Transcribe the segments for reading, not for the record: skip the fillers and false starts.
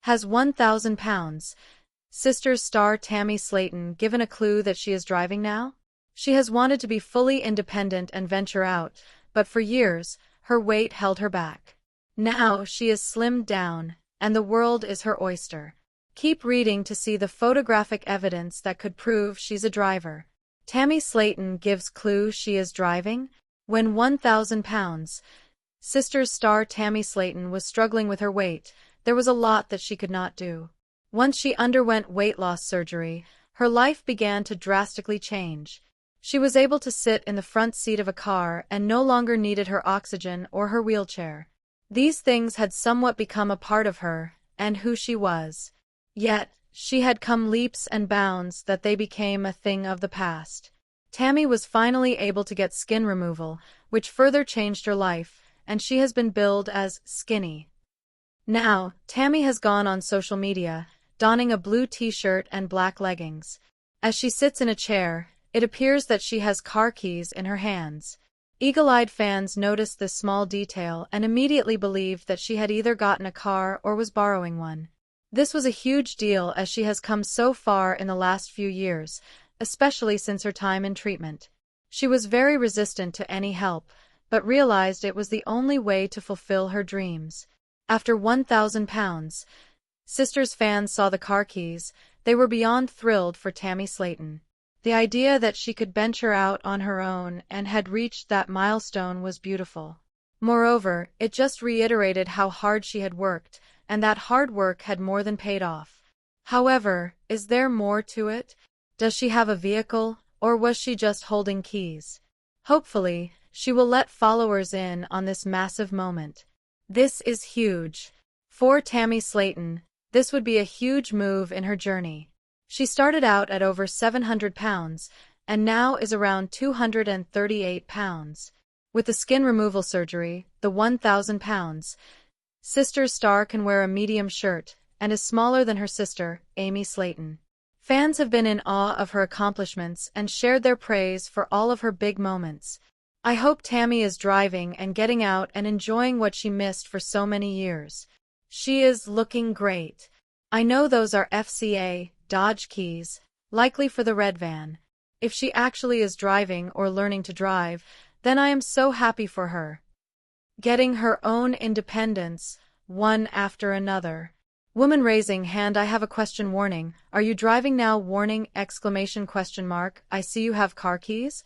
Has 1,000 pounds. Sisters star Tammy Slaton given a clue that she is driving now? She has wanted to be fully independent and venture out, but for years, her weight held her back. Now she is slimmed down, and the world is her oyster. Keep reading to see the photographic evidence that could prove she's a driver. Tammy Slaton gives clue she is driving? When 1,000 pounds. Sisters star Tammy Slaton was struggling with her weight. There was a lot that she could not do. Once she underwent weight loss surgery, her life began to drastically change. She was able to sit in the front seat of a car and no longer needed her oxygen or her wheelchair. These things had somewhat become a part of her and who she was. Yet, she had come leaps and bounds that they became a thing of the past. Tammy was finally able to get skin removal, which further changed her life, and she has been billed as skinny. Now, Tammy has gone on social media, donning a blue t-shirt and black leggings. As she sits in a chair, it appears that she has car keys in her hands. Eagle-eyed fans noticed this small detail and immediately believed that she had either gotten a car or was borrowing one. This was a huge deal as she has come so far in the last few years, especially since her time in treatment. She was very resistant to any help, but realized it was the only way to fulfill her dreams. After 1,000 pounds, Sisters fans saw the car keys. They were beyond thrilled for Tammy Slaton. The idea that she could venture out on her own and had reached that milestone was beautiful. Moreover, it just reiterated how hard she had worked, and that hard work had more than paid off. However, is there more to it? Does she have a vehicle, or was she just holding keys? Hopefully, she will let followers in on this massive moment. This is huge. For Tammy Slaton, this would be a huge move in her journey. She started out at over 700 pounds, and now is around 238 pounds. With the skin removal surgery, the 1,000 pounds, Sisters star can wear a medium shirt, and is smaller than her sister, Amy Slaton. Fans have been in awe of her accomplishments and shared their praise for all of her big moments. I hope Tammy is driving and getting out and enjoying what she missed for so many years. She is looking great. I know those are FCA, Dodge keys, likely for the red van. If she actually is driving or learning to drive, then I am so happy for her. Getting her own independence, one after another. Woman raising hand. I have a question. Warning. Are you driving now? Warning! ! I see you have car keys?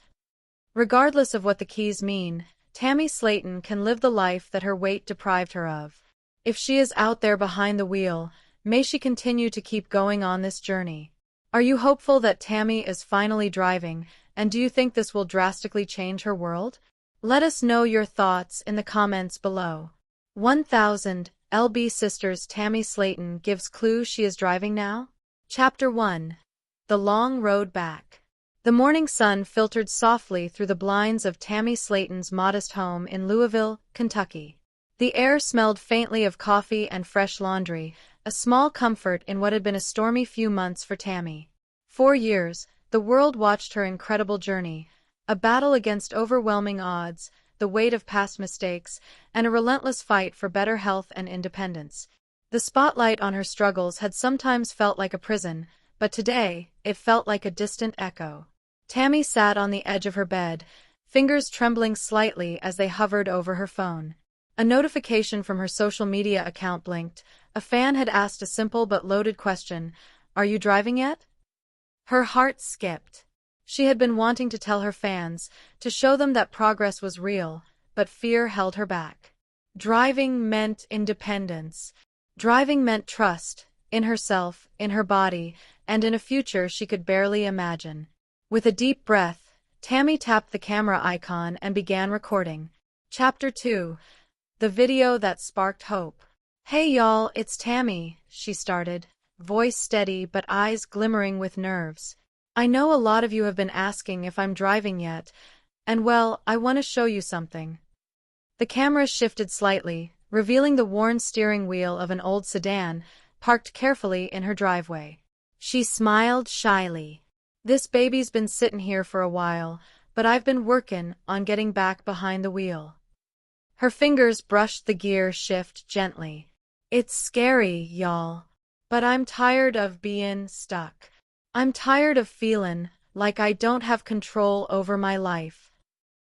Regardless of what the keys mean, Tammy Slaton can live the life that her weight deprived her of. If she is out there behind the wheel, may she continue to keep going on this journey. Are you hopeful that Tammy is finally driving, and do you think this will drastically change her world? Let us know your thoughts in the comments below. 1,000 lb Sisters Tammy Slaton gives clue she is driving now? Chapter 1. The Long Road Back. The morning sun filtered softly through the blinds of Tammy Slaton's modest home in Louisville, Kentucky. The air smelled faintly of coffee and fresh laundry, a small comfort in what had been a stormy few months for Tammy. 4 years, the world watched her incredible journey, a battle against overwhelming odds, the weight of past mistakes, and a relentless fight for better health and independence. The spotlight on her struggles had sometimes felt like a prison, but today, it felt like a distant echo. Tammy sat on the edge of her bed, fingers trembling slightly as they hovered over her phone. A notification from her social media account blinked. A fan had asked a simple but loaded question, "Are you driving yet?" Her heart skipped. She had been wanting to tell her fans, to show them that progress was real, but fear held her back. Driving meant independence. Driving meant trust, in herself, in her body, and in a future she could barely imagine. With a deep breath, Tammy tapped the camera icon and began recording. Chapter 2. The Video That Sparked Hope. "Hey y'all, it's Tammy," she started, voice steady but eyes glimmering with nerves. "I know a lot of you have been asking if I'm driving yet, and well, I want to show you something." The camera shifted slightly, revealing the worn steering wheel of an old sedan, parked carefully in her driveway. She smiled shyly. "This baby's been sittin' here for a while, but I've been workin' on getting back behind the wheel." Her fingers brushed the gear shift gently. It's scary, y'all. But I'm tired of being stuck. I'm tired of feeling like I don't have control over my life.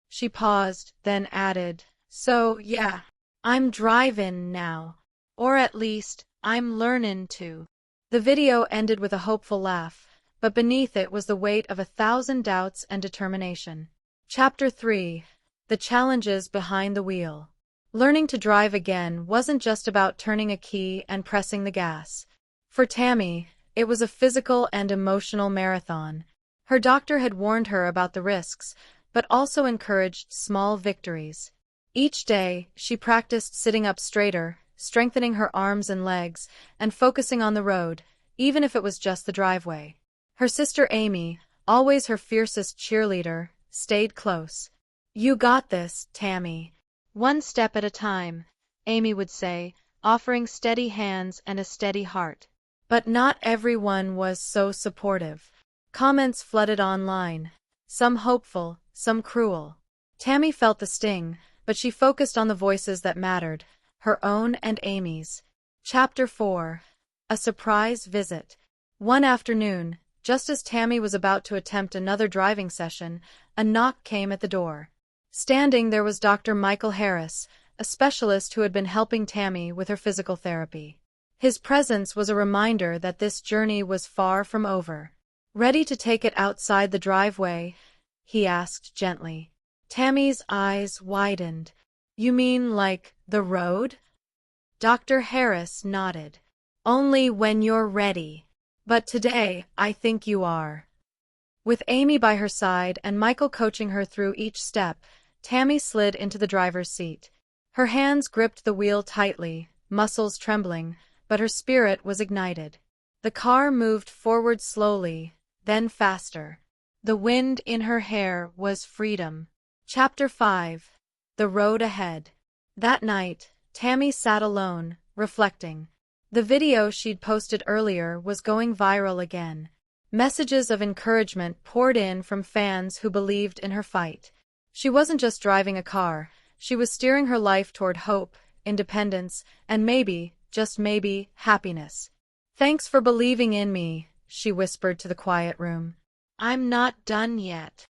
She paused, then added, so, yeah, I'm driving now. Or at least, I'm learning to. The video ended with a hopeful laugh, but beneath it was the weight of 1,000 doubts and determination. Chapter 3. The Challenges Behind the Wheel. Learning to drive again wasn't just about turning a key and pressing the gas. For Tammy, it was a physical and emotional marathon. Her doctor had warned her about the risks, but also encouraged small victories. Each day, she practiced sitting up straighter, strengthening her arms and legs, and focusing on the road, even if it was just the driveway. Her sister Amy, always her fiercest cheerleader, stayed close. You got this, Tammy. One step at a time, Amy would say, offering steady hands and a steady heart. But not everyone was so supportive. Comments flooded online, some hopeful, some cruel. Tammy felt the sting, but she focused on the voices that mattered, her own and Amy's. Chapter 4. A Surprise Visit. One afternoon, just as Tammy was about to attempt another driving session, a knock came at the door. Standing there was Dr. Michael Harris, a specialist who had been helping Tammy with her physical therapy. His presence was a reminder that this journey was far from over. Ready to take it outside the driveway? He asked gently. Tammy's eyes widened. You mean like the road? Dr. Harris nodded. Only when you're ready. But today, I think you are. With Amy by her side and Michael coaching her through each step, Tammy slid into the driver's seat. Her hands gripped the wheel tightly, muscles trembling, but her spirit was ignited. The car moved forward slowly, then faster. The wind in her hair was freedom. Chapter 5. The Road Ahead. That night, Tammy sat alone, reflecting. The video she'd posted earlier was going viral again. Messages of encouragement poured in from fans who believed in her fight. She wasn't just driving a car, she was steering her life toward hope, independence, and maybe, just maybe, happiness. Thanks for believing in me, she whispered to the quiet room. I'm not done yet.